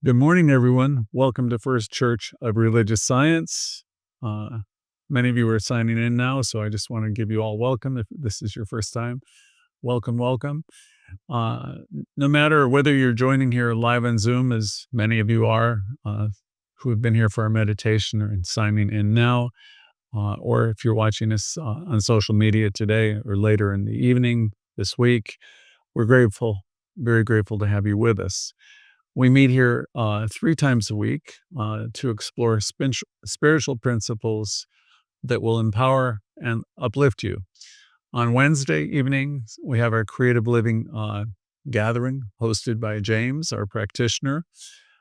Good morning, everyone. Welcome to First Church of Religious Science. Uh, Many of you are signing in now, so I just want to give you all welcome. If this is your first time, welcome, welcome. No matter whether you're joining here live on Zoom, as many of you are, who have been here for our meditation or signing in now, or if you're watching us on social media today or later in the evening this week, we're grateful, very grateful to have you with us. We meet here 3 times a week to explore spiritual principles that will empower and uplift you. On Wednesday evenings, we have our creative living gathering hosted by James, our practitioner,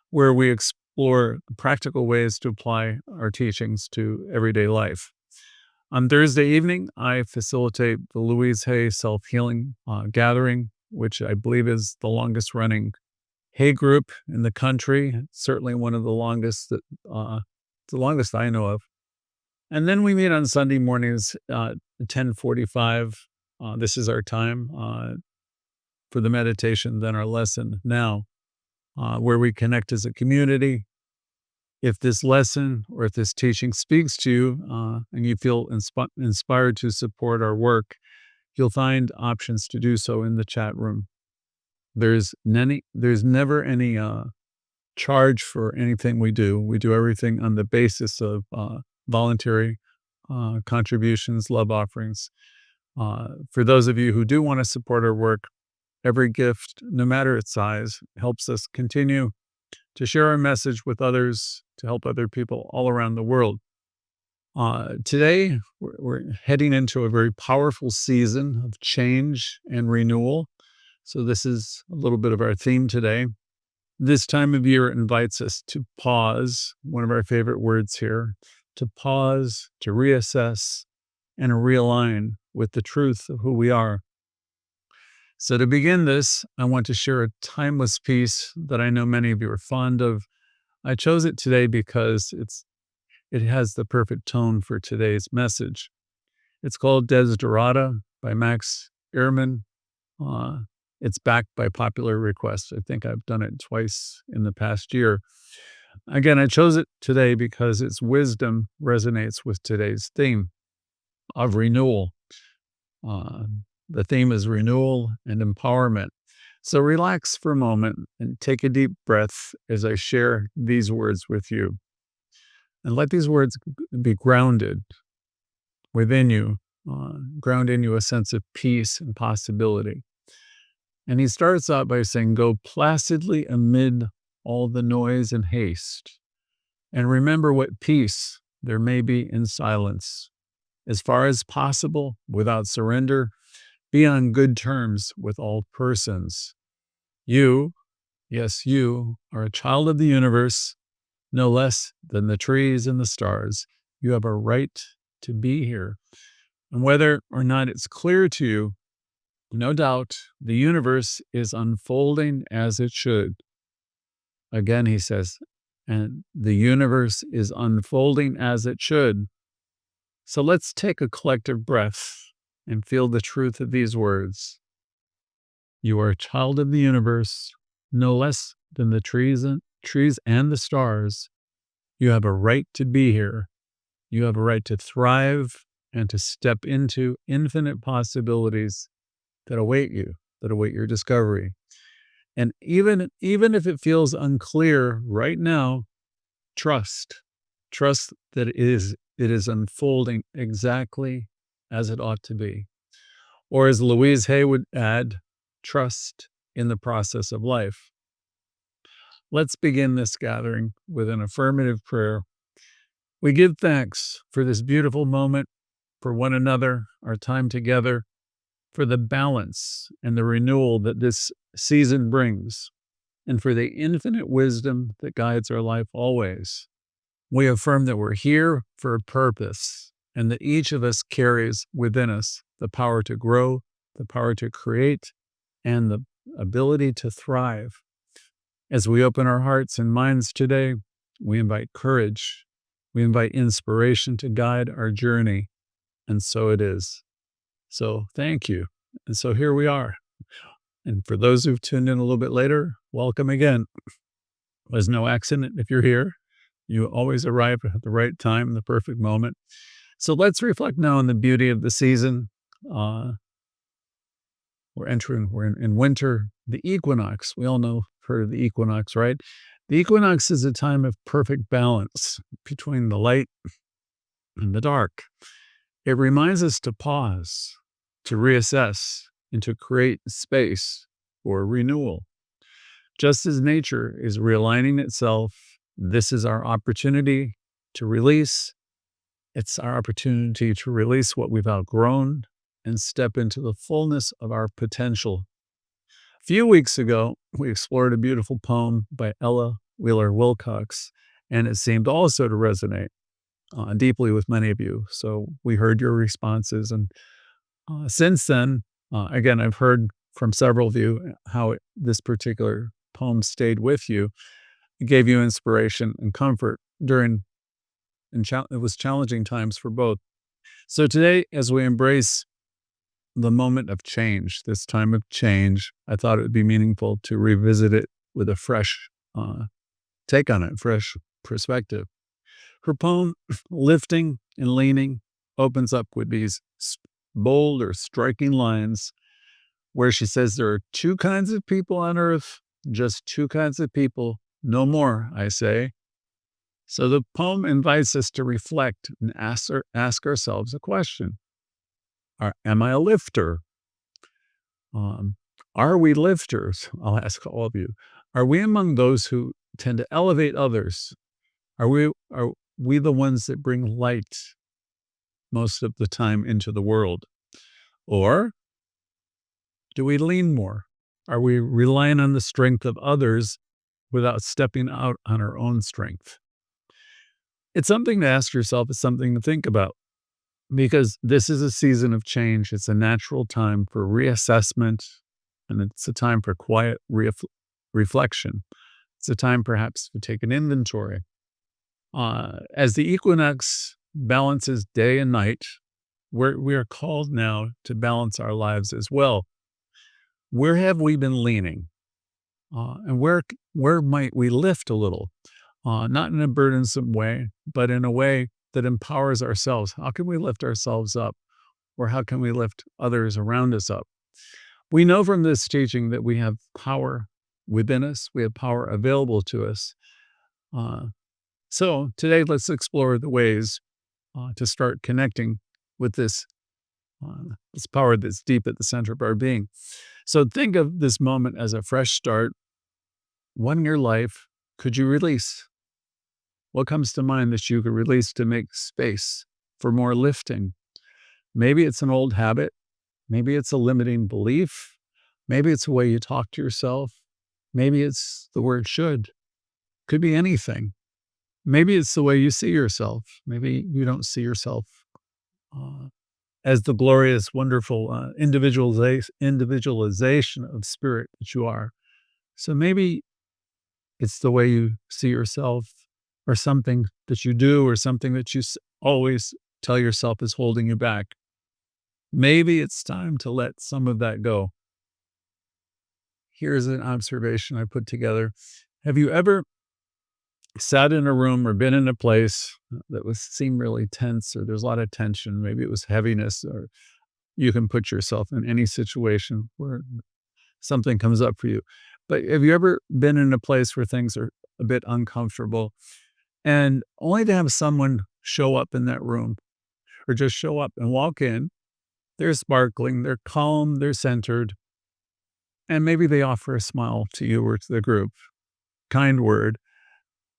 where we explore practical ways to apply our teachings to everyday life. On Thursday evening, I facilitate the Louise self-healing gathering, which I believe is the longest running Hay group in the country, certainly one of the longest the longest I know of. And then we meet on Sunday mornings, 10:45. This is our time for the meditation, then our lesson now, where we connect as a community. If this lesson or if this teaching speaks to you and you feel inspired to support our work, you'll find options to do so in the chat room. There's never any charge for anything we do. We do everything on the basis of voluntary contributions, love offerings. For those of you who do want to support our work, every gift, no matter its size, helps us continue to share our message with others, to help other people all around the world. Today, we're heading into a very powerful season of change and renewal. So this is a little bit of our theme today. This time of year invites us to pause, one of our favorite words here, to pause, to reassess, and realign with the truth of who we are. So to begin this, I want to share a timeless piece that I know many of you are fond of. I chose it today because it has the perfect tone for today's message. It's called Desiderata by Max Ehrman. It's backed by popular request. I think I've done it twice in the past year. Again, I chose it today because its wisdom resonates with today's theme of renewal. The theme is renewal and empowerment. So relax for a moment and take a deep breath as I share these words with you. And let these words be grounded within you, ground in you a sense of peace and possibility. And he starts out by saying, go placidly amid all the noise and haste, and remember what peace there may be in silence. As far as possible, without surrender, be on good terms with all persons. You, yes, you, are a child of the universe, no less than the trees and the stars. You have a right to be here. And whether or not it's clear to you, no doubt, the universe is unfolding as it should. Again, he says, and the universe is unfolding as it should. So let's take a collective breath and feel the truth of these words. You are a child of the universe, no less than the trees and the stars. You have a right to be here. You have a right to thrive and to step into infinite possibilities that await you, that await your discovery. And even if it feels unclear right now, trust that it is unfolding exactly as it ought to be. Or as Louise Hay would add, trust in the process of life. Let's begin this gathering with an affirmative prayer. We give thanks for this beautiful moment, for one another, our time together, for the balance and the renewal that this season brings, and for the infinite wisdom that guides our life always. We affirm that we're here for a purpose, and that each of us carries within us the power to grow, the power to create, and the ability to thrive. As we open our hearts and minds today, we invite courage, we invite inspiration to guide our journey, and so it is. So thank you. And so here we are. And for those who've tuned in a little bit later, welcome again. There's no accident if you're here. You always arrive at the right time, the perfect moment. So let's reflect now on the beauty of the season. Uh, we're in winter, the equinox. We all know, heard of the equinox, right? The equinox is a time of perfect balance between the light and the dark. It reminds us to pause, to reassess, and to create space for renewal. Just as nature is realigning itself, this is our opportunity to release. It's our opportunity to release what we've outgrown and step into the fullness of our potential. A few weeks ago, we explored a beautiful poem by Ella Wheeler Wilcox, and it seemed also to resonate deeply with many of you. So we heard your responses. And since then, again, I've heard from several of you how this particular poem stayed with you. It gave you inspiration and comfort during, it was challenging times for both. So today, as we embrace the moment of change, this time of change, I thought it would be meaningful to revisit it with a fresh take on it, fresh perspective. Her poem, Lifting and Leaning, opens up with these bold or striking lines where she says there are two kinds of people on earth, just two kinds of people, no more, I say. So the poem invites us to reflect and ask ourselves a question. Am I a lifter? Are we lifters? I'll ask all of you. Are we among those who tend to elevate others? Are we the ones that bring light most of the time into the world? Or do we lean more? Are we relying on the strength of others without stepping out on our own strength? It's something to ask yourself. It's something to think about, because this is a season of change. It's a natural time for reassessment, and it's a time for quiet reflection. It's a time perhaps to take an inventory. As the equinox balances day and night, we are called now to balance our lives as well. Where have we been leaning? And where might we lift a little? Not in a burdensome way, but in a way that empowers ourselves. How can we lift ourselves up? Or how can we lift others around us up? We know from this teaching that we have power within us. We have power available to us. So today, let's explore the ways to start connecting with this power that's deep at the center of our being. So think of this moment as a fresh start. What in your life could you release? What comes to mind that you could release to make space for more lifting? Maybe it's an old habit. Maybe it's a limiting belief. Maybe it's the way you talk to yourself. Maybe it's the word should. Could be anything. Maybe it's the way you see yourself. Maybe you don't see yourself as the glorious, wonderful individualization of spirit that you are. So maybe it's the way you see yourself, or something that you do, or something that you always tell yourself is holding you back. Maybe it's time to let some of that go. Here's an observation I put together. Have you ever sat in a room or been in a place that seemed really tense, or there's a lot of tension? Maybe it was heaviness, or you can put yourself in any situation where something comes up for you. But have you ever been in a place where things are a bit uncomfortable, and only to have someone show up in that room, or just show up and walk in? They're sparkling, they're calm, they're centered, and maybe they offer a smile to you or to the group, kind word.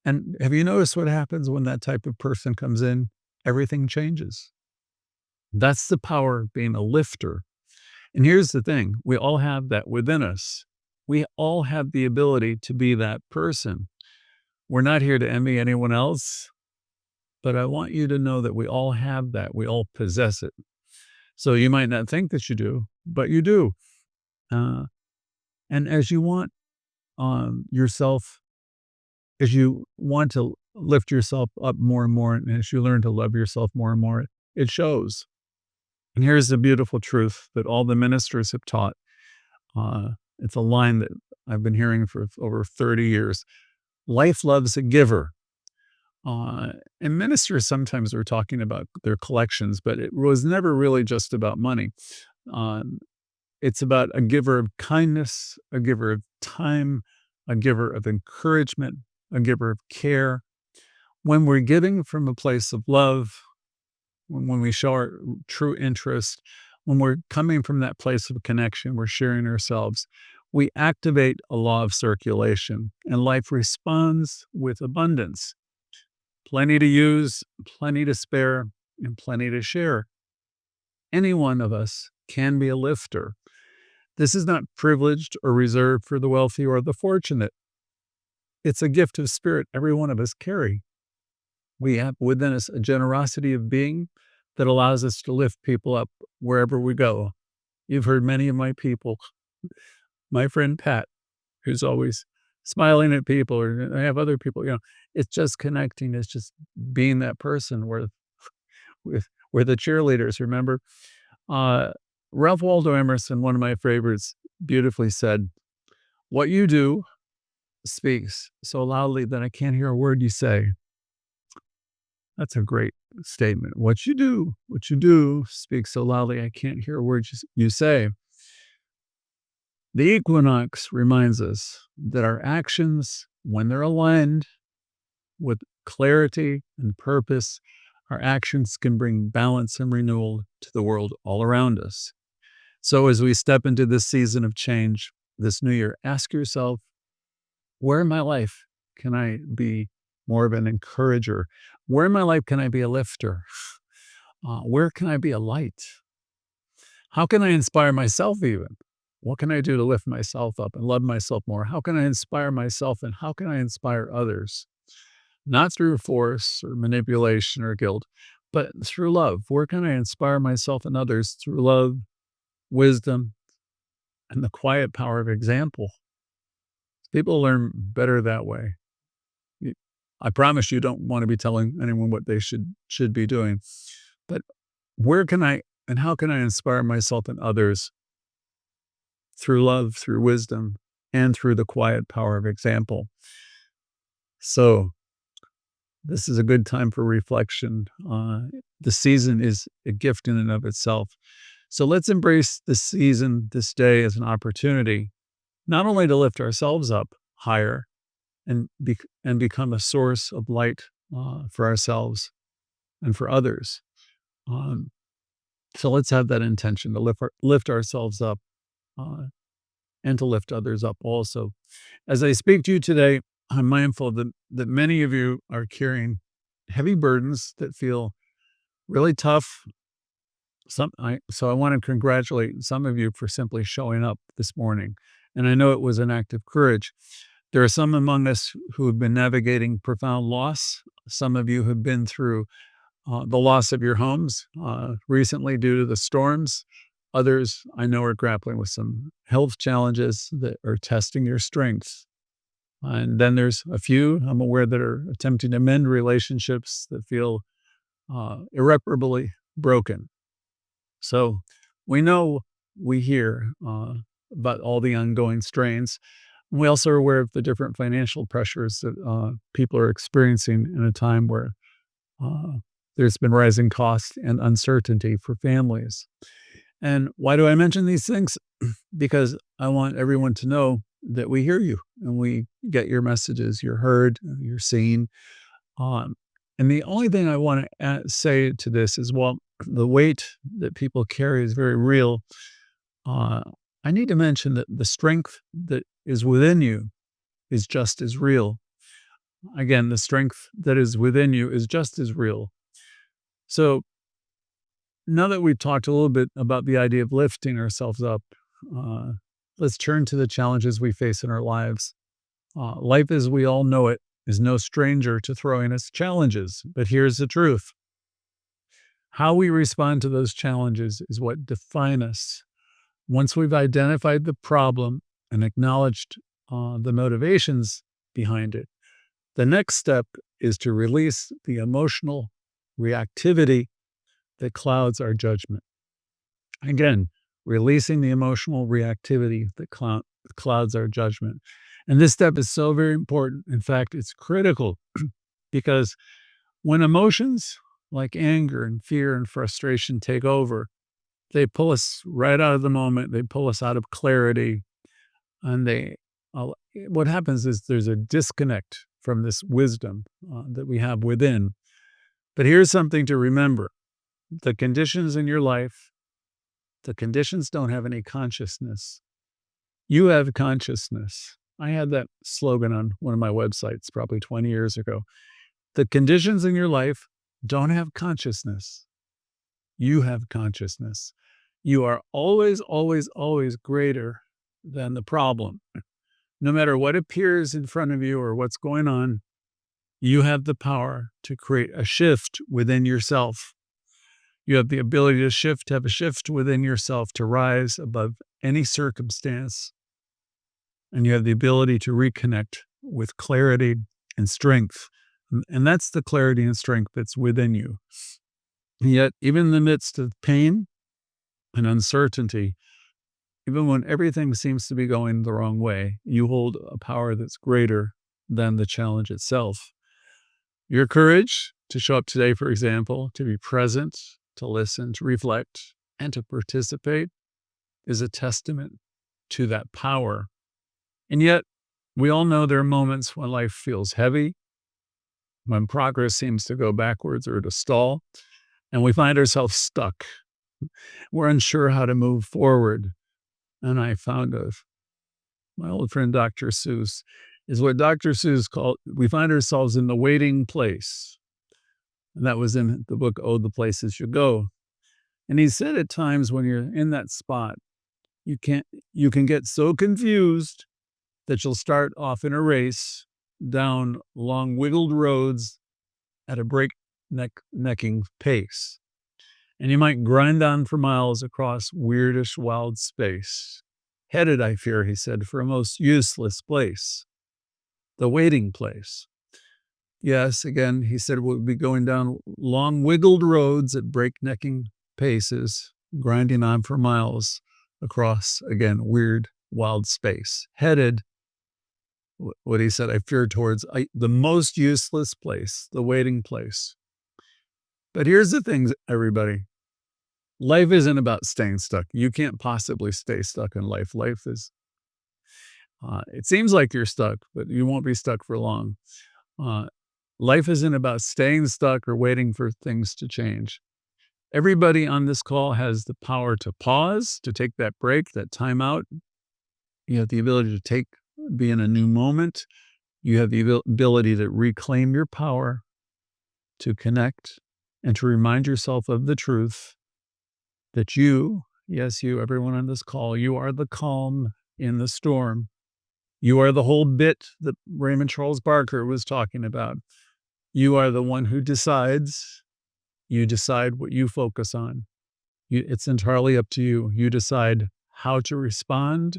And have you noticed what happens when that type of person comes in? Everything changes. That's the power of being a lifter. And here's the thing, we all have that within us. We all have the ability to be that person. We're not here to envy anyone else, but I want you to know that we all have that. We all possess it. So you might not think that you do, but you do. And as you want yourself, as you want to lift yourself up more and more, and as you learn to love yourself more and more, it shows. And here's the beautiful truth that all the ministers have taught. It's a line that I've been hearing for over 30 years. Life loves a giver. And ministers sometimes were talking about their collections, but it was never really just about money. Um, it's about a giver of kindness, a giver of time, a giver of encouragement, a giver of care. When we're giving from a place of love, when we show our true interest, when we're coming from that place of connection, we're sharing ourselves, we activate a law of circulation, and life responds with abundance. Plenty to use, plenty to spare, and plenty to share. Any one of us can be a lifter. This is not privileged or reserved for the wealthy or the fortunate. It's a gift of spirit every one of us carry. We have within us a generosity of being that allows us to lift people up wherever we go. You've heard many of my people, my friend Pat, who's always smiling at people, or I have other people, it's just connecting. It's just being that person where we're the cheerleaders, remember? Uh, Ralph Waldo Emerson, one of my favorites, beautifully said, "What you do speaks so loudly that I can't hear a word you say." That's a great statement. What you do speaks so loudly I can't hear a word you say. The equinox reminds us that our actions, when they're aligned with clarity and purpose, our actions can bring balance and renewal to the world all around us. So as we step into this season of change, this new year, ask yourself, where in my life can I be more of an encourager? Where in my life can I be a lifter? Where can I be a light? How can I inspire myself even? What can I do to lift myself up and love myself more? How can I inspire myself, and how can I inspire others? Not through force or manipulation or guilt, but through love. Where can I inspire myself and others through love, wisdom, and the quiet power of example? People learn better that way. Y- I promise you don't want to be telling anyone what they should be doing. But where can I and how can I inspire myself and others through love, through wisdom, and through the quiet power of example? So this is a good time for reflection. The season is a gift in and of itself. So let's embrace this season, this day, as an opportunity, not only to lift ourselves up higher and become a source of light for ourselves and for others. Um, so let's have that intention to lift ourselves up uh, and to lift others up also. As I speak to you today, I'm mindful that many of you are carrying heavy burdens that feel really tough. So I want to congratulate some of you for simply showing up this morning. And I know it was an act of courage. There are some among us who have been navigating profound loss. Some of you have been through the loss of your homes recently due to the storms. Others I know are grappling with some health challenges that are testing your strength. And then there's a few I'm aware that are attempting to mend relationships that feel irreparably broken. So we hear about all the ongoing strains. We also are aware of the different financial pressures that people are experiencing in a time where uh, there's been rising costs and uncertainty for families. And why do I mention these things? Because I want everyone to know that we hear you and we get your messages. You're heard, you're seen. Um, and the only thing I want to say to this is, well, the weight that people carry is very real. Uh, I need to mention that the strength that is within you is just as real. Again, the strength that is within you is just as real. So now that we've talked a little bit about the idea of lifting ourselves up, uh, let's turn to the challenges we face in our lives. Life as we all know it is no stranger to throwing us challenges. But here's the truth. How we respond to those challenges is what define us. Once we've identified the problem and acknowledged the motivations behind it, the next step is to release the emotional reactivity that clouds our judgment. Again, releasing the emotional reactivity that clouds our judgment. And this step is so very important. In fact, it's critical because when emotions like anger and fear and frustration take over, they pull us right out of the moment. They pull us out of clarity. And what happens is there's a disconnect from this wisdom that we have within. But here's something to remember. The conditions in your life, the conditions don't have any consciousness. You have consciousness. I had that slogan on one of my websites probably 20 years ago. The conditions in your life don't have consciousness. You have consciousness. You are always, always, always greater than the problem. No matter what appears in front of you or what's going on, you have the power to create a shift within yourself. You have the ability to have a shift within yourself to rise above any circumstance. And you have the ability to reconnect with clarity and strength. And that's the clarity and strength that's within you. And yet, even in the midst of pain and uncertainty, even when everything seems to be going the wrong way, you hold a power that's greater than the challenge itself. Your courage to show up today, for example, to be present, to listen, to reflect, and to participate is a testament to that power. And yet, we all know there are moments when life feels heavy, when progress seems to go backwards or to stall, and we find ourselves stuck. We're unsure how to move forward. And I found my old friend Dr. Seuss is what Dr. Seuss called, we find ourselves in the waiting place. And that was in the book, Oh, the Places You Go. And he said at times when you're in that spot, you can get so confused that you'll start off in a race down long wiggled roads at a breaknecking pace. And you might grind on for miles across weirdish wild space. Headed, I fear, he said, for a most useless place, the waiting place. Yes, again, he said, we'll be going down long wiggled roads at breaknecking paces, grinding on for miles across, again, weird, wild space. Headed, what he said, I fear, towards the most useless place, the waiting place. But here's the thing, everybody. Life isn't about staying stuck. You can't possibly stay stuck in life. Life is, it seems like you're stuck, but you won't be stuck for long. Life isn't about staying stuck or waiting for things to change. Everybody on this call has the power to pause, to take that break, that time out. You have the ability to be in a new moment. You have the ability to reclaim your power, to connect, and to remind yourself of the truth that you, yes, you, everyone on this call, you are the calm in the storm. You are the whole bit that Raymond Charles Barker was talking about. You are the one who decides. You decide what you focus on. It's entirely up to you. You decide how to respond.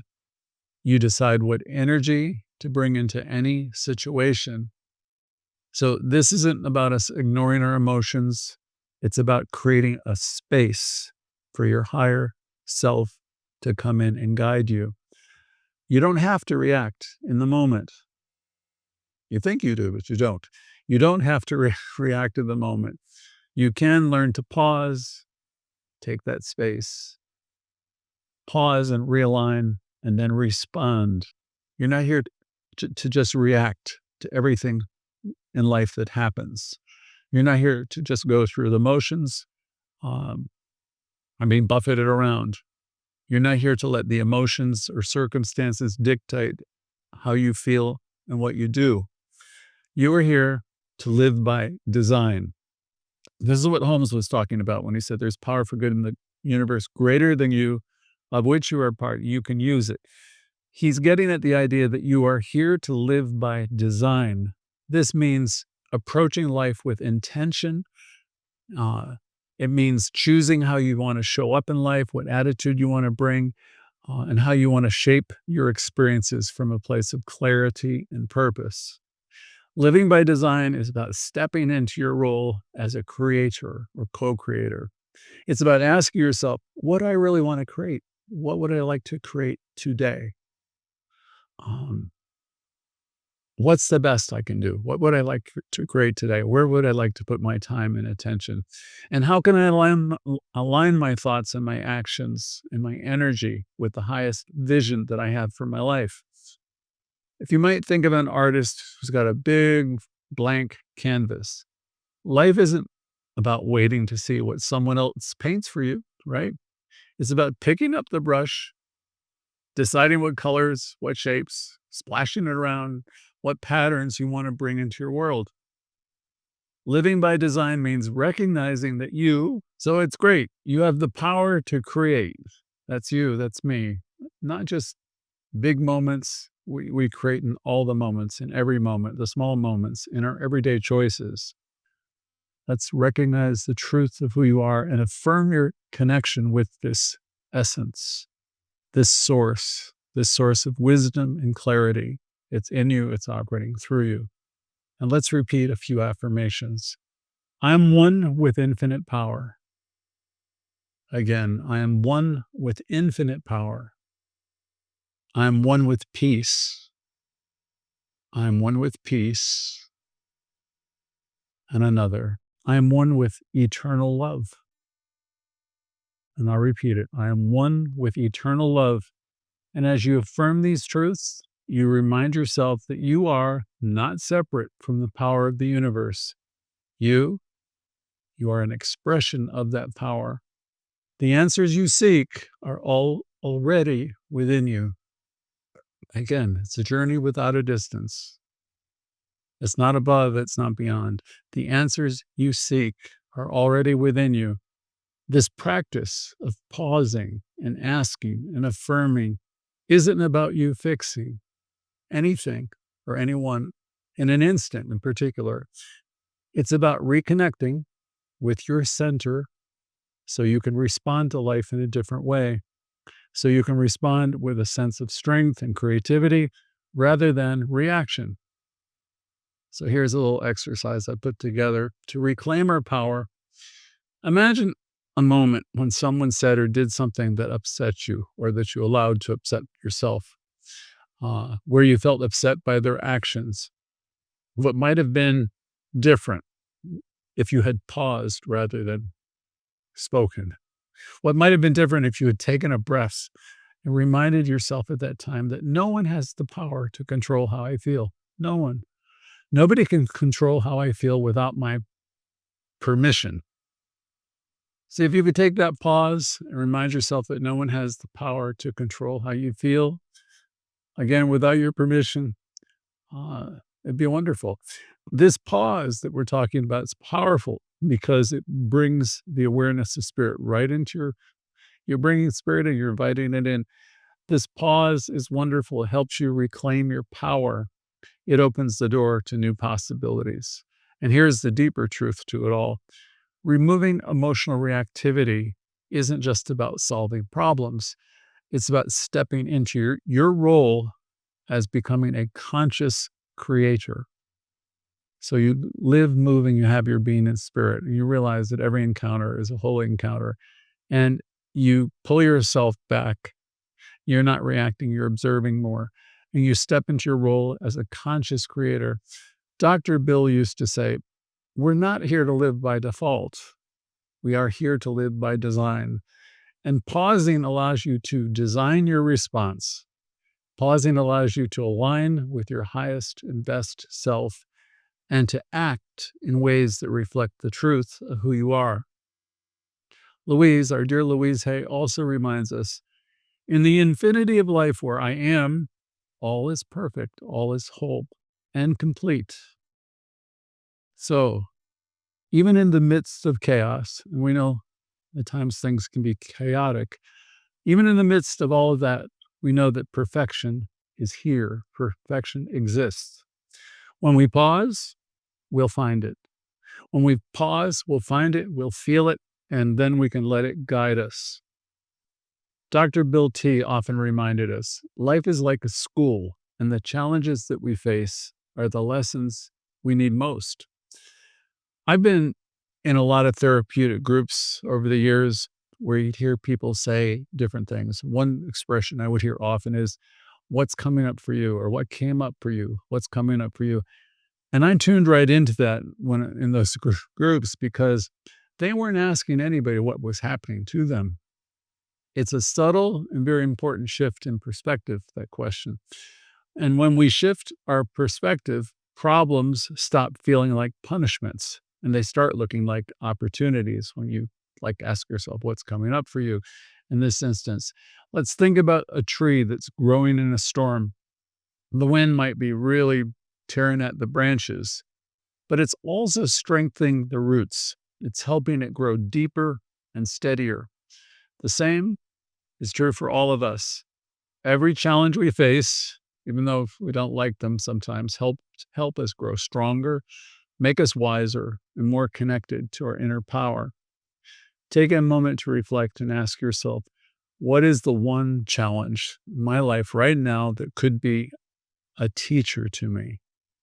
You decide what energy to bring into any situation. So this isn't about us ignoring our emotions. It's about creating a space for your higher self to come in and guide you. You don't have to react in the moment. You think you do, but you don't. You don't have to react in the moment. You can learn to pause, take that space, pause and realign, and then respond. You're not here to just react to everything in life that happens. You're not here to just go through the motions. I'm being buffeted around. You're not here to let the emotions or circumstances dictate how you feel and what you do. You are here to live by design. This is what Holmes was talking about when he said there's power for good in the universe greater than you, of which you are a part. You can use it. He's getting at the idea that you are here to live by design. This means approaching life with intention. It means choosing how you want to show up in life, what attitude you want to bring, and how you want to shape your experiences from a place of clarity and purpose. Living by design is about stepping into your role as a creator or co-creator. It's about asking yourself, what do I really want to create? What would I like to create today? What's the best I can do? What would I like to create today? Where would I like to put my time and attention? And how can I align my thoughts and my actions and my energy with the highest vision that I have for my life? If you might think of an artist who's got a big blank canvas, life isn't about waiting to see what someone else paints for you, right? It's about picking up the brush, deciding what colors, what shapes, splashing it around, what patterns you want to bring into your world. Living by design means recognizing that so it's great, you have the power to create. That's you, that's me. Not just big moments. We create in all the moments, in every moment, the small moments, in our everyday choices. Let's recognize the truth of who you are and affirm your connection with this essence, this source of wisdom and clarity. It's in you, it's operating through you. And let's repeat a few affirmations. I am one with infinite power. Again, I am one with infinite power. I am one with peace. I am one with peace. And another. I am one with eternal love. And I'll repeat it. I am one with eternal love. And as you affirm these truths, you remind yourself that you are not separate from the power of the universe. You are an expression of that power. The answers you seek are all already within you. Again, it's a journey without a distance. It's not above, it's not beyond. The answers you seek are already within you. This practice of pausing and asking and affirming isn't about you fixing anything or anyone in an instant in particular. It's about reconnecting with your center so you can respond to life in a different way. So you can respond with a sense of strength and creativity rather than reaction. So here's a little exercise I put together to reclaim our power. Imagine a moment when someone said or did something that upset you or that you allowed to upset yourself, where you felt upset by their actions. What might have been different if you had paused rather than spoken? What might have been different if you had taken a breath and reminded yourself at that time that no one has the power to control how I feel? No one. Nobody can control how I feel without my permission. See, if you could take that pause and remind yourself that no one has the power to control how you feel, again, without your permission, it'd be wonderful. This pause that we're talking about is powerful because it brings the awareness of spirit right into you're bringing spirit and you're inviting it in. This pause is wonderful. It helps you reclaim your power. It opens the door to new possibilities. And here's the deeper truth to it all. Removing emotional reactivity isn't just about solving problems. It's about stepping into your role as becoming a conscious creator. So you live, move, and you have your being in spirit. And you realize that every encounter is a holy encounter. And you pull yourself back. You're not reacting, you're observing more. And you step into your role as a conscious creator. Dr. Bill used to say, we're not here to live by default. We are here to live by design. And pausing allows you to design your response. Pausing allows you to align with your highest and best self and to act in ways that reflect the truth of who you are. Louise, our dear Louise Hay, also reminds us, in the infinity of life where I am, all is perfect, all is whole and complete. So, even in the midst of chaos, and we know at times things can be chaotic, even in the midst of all of that, we know that perfection is here. Perfection exists. When we pause, we'll find it. When we pause, we'll find it, we'll feel it, and then we can let it guide us. Dr. Bill T. often reminded us, life is like a school, and the challenges that we face are the lessons we need most. I've been in a lot of therapeutic groups over the years where you'd hear people say different things. One expression I would hear often is, what's coming up for you, or what came up for you, what's coming up for you. And I tuned right into that when in those groups because they weren't asking anybody what was happening to them. It's a subtle and very important shift in perspective, that question. And when we shift our perspective, problems stop feeling like punishments and they start looking like opportunities when you ask yourself what's coming up for you. In this instance, let's think about a tree that's growing in a storm. The wind might be really tearing at the branches, but it's also strengthening the roots. It's helping it grow deeper and steadier. The same is true for all of us. Every challenge we face, even though we don't like them sometimes, help us grow stronger, make us wiser, and more connected to our inner power. Take a moment to reflect and ask yourself, what is the one challenge in my life right now that could be a teacher to me?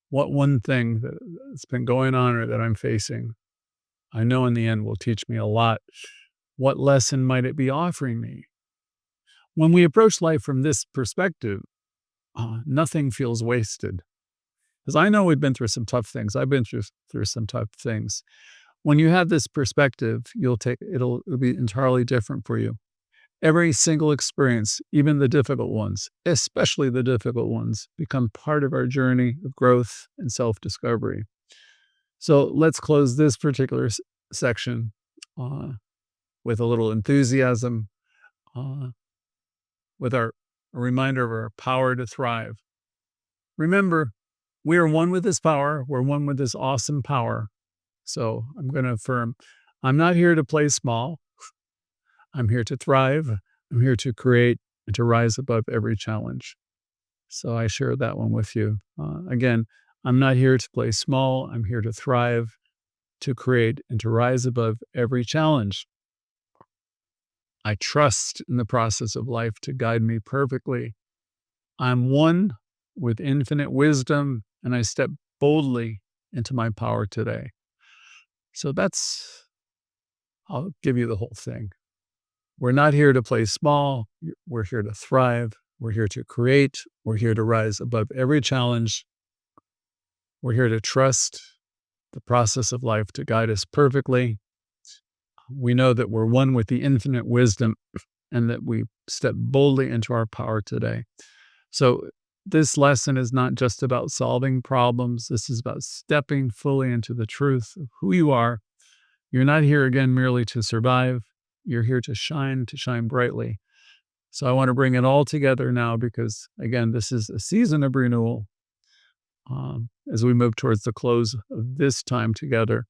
What one thing that's been going on or that I'm facing, I know in the end will teach me a lot. What lesson might it be offering me? When we approach life from this perspective, nothing feels wasted. Because I know we've been through some tough things. I've been through some tough things. When you have this perspective, it'll be entirely different for you. Every single experience, even the difficult ones, especially the difficult ones, become part of our journey of growth and self-discovery. So let's close this particular section with a little enthusiasm, with a reminder of our power to thrive. Remember, we are one with this power. We're one with this awesome power. So I'm going to affirm, I'm not here to play small. I'm here to thrive. I'm here to create and to rise above every challenge. So I share that one with you. Again, I'm not here to play small. I'm here to thrive, to create, and to rise above every challenge. I trust in the process of life to guide me perfectly. I'm one with infinite wisdom, and I step boldly into my power today. So I'll give you the whole thing. We're not here to play small. We're here to thrive. We're here to create. We're here to rise above every challenge. We're here to trust the process of life to guide us perfectly. We know that we're one with the infinite wisdom and that we step boldly into our power today. So this lesson is not just about solving problems. This is about stepping fully into the truth of who you are. You're not here again merely to survive. You're here to shine brightly. So I want to bring it all together now because, again, this is a season of renewal. As we move towards the close of this time together,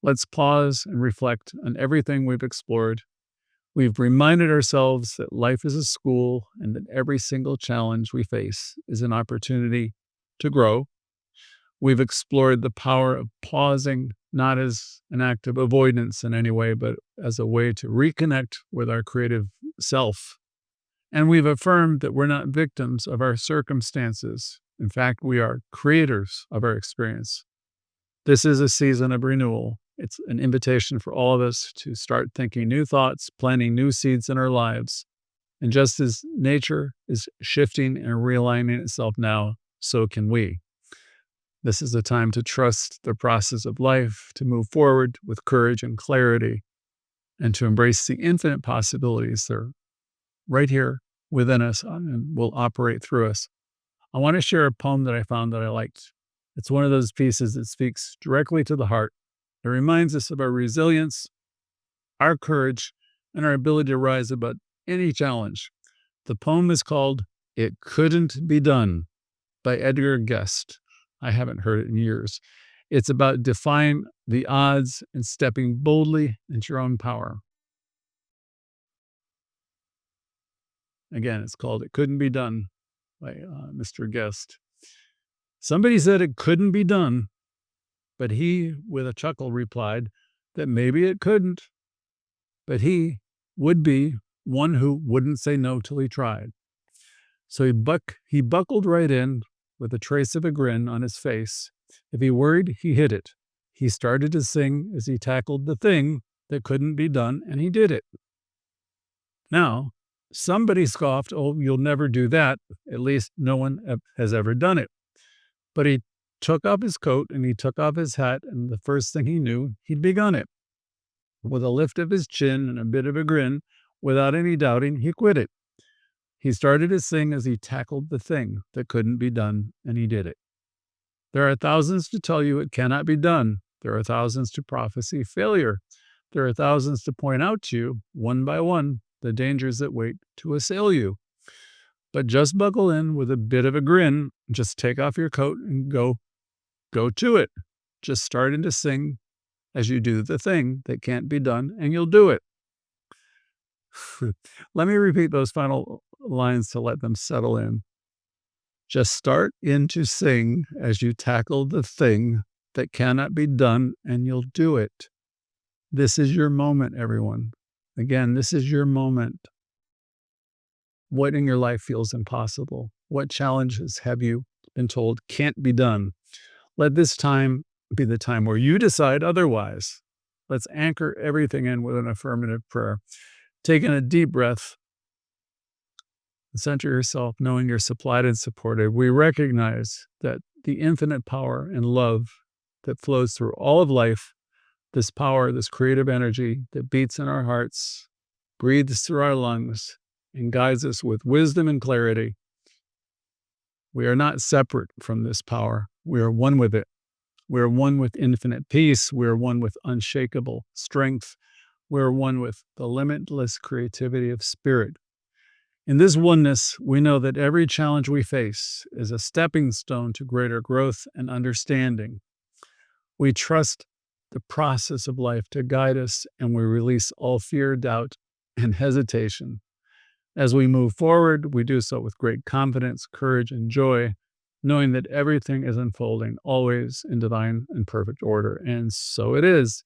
let's pause and reflect on everything we've explored. We've reminded ourselves that life is a school and that every single challenge we face is an opportunity to grow. We've explored the power of pausing, not as an act of avoidance in any way, but as a way to reconnect with our creative self. And we've affirmed that we're not victims of our circumstances. In fact, we are creators of our experience. This is a season of renewal. It's an invitation for all of us to start thinking new thoughts, planting new seeds in our lives. And just as nature is shifting and realigning itself now, so can we. This is a time to trust the process of life, to move forward with courage and clarity, and to embrace the infinite possibilities that are right here within us and will operate through us. I want to share a poem that I found that I liked. It's one of those pieces that speaks directly to the heart. It reminds us of our resilience, our courage, and our ability to rise above any challenge. The poem is called It Couldn't Be Done by Edgar Guest. I haven't heard it in years. It's about defying the odds and stepping boldly into your own power. Again, it's called It Couldn't Be Done by Mr. Guest. Somebody said it couldn't be done, but he, with a chuckle, replied that maybe it couldn't, but he would be one who wouldn't say no till he tried. So he buckled right in with a trace of a grin on his face. If he worried, he hid it. He started to sing as he tackled the thing that couldn't be done, and he did it. Now, Somebody scoffed, "Oh, you'll never do that. At least no one has ever done it." But he took off his coat and he took off his hat, and the first thing he knew, he'd begun it. With a lift of his chin and a bit of a grin, without any doubting, he quit it. He started to sing as he tackled the thing that couldn't be done, and he did it. There are thousands to tell you it cannot be done. There are thousands to prophesy failure. There are thousands to point out to you, one by one, the dangers that wait to assail you. But just buckle in with a bit of a grin, just take off your coat and go to it. Just starting to sing as you do the thing that can't be done, and you'll do it. Let me repeat those final lines to let them settle in. Just start in to sing as you tackle the thing that cannot be done, and you'll do it. This is your moment, everyone. Again, this is your moment. What in your life feels impossible? What challenges have you been told can't be done? Let this time be the time where you decide otherwise. Let's anchor everything in with an affirmative prayer. Taking a deep breath, center yourself, knowing you're supplied and supported. We recognize that the infinite power and love that flows through all of life, this power, this creative energy that beats in our hearts, breathes through our lungs, and guides us with wisdom and clarity. We are not separate from this power. We are one with it. We are one with infinite peace. We are one with unshakable strength. We are one with the limitless creativity of spirit. In this oneness, we know that every challenge we face is a stepping stone to greater growth and understanding. We trust the process of life to guide us, and we release all fear, doubt, and hesitation. As we move forward, we do so with great confidence, courage, and joy, knowing that everything is unfolding always in divine and perfect order. And so it is.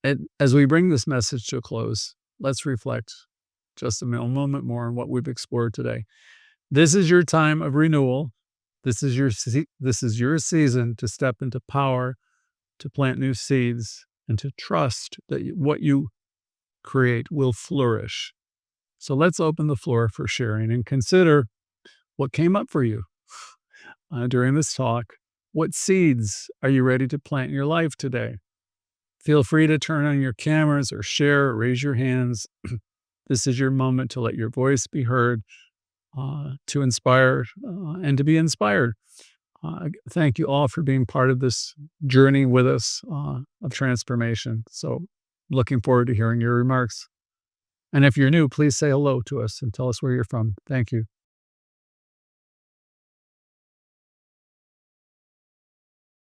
And as we bring this message to a close, let's reflect just a moment more on what we've explored today. This is your time of renewal. This is your season to step into power, to plant new seeds, and to trust that what you create will flourish. So let's open the floor for sharing and consider what came up for you during this talk. What seeds are you ready to plant in your life today? Feel free to turn on your cameras or share or raise your hands. This is your moment to let your voice be heard, to inspire and to be inspired. Thank you all for being part of this journey with us of transformation. So looking forward to hearing your remarks. And if you're new, please say hello to us and tell us where you're from. Thank you.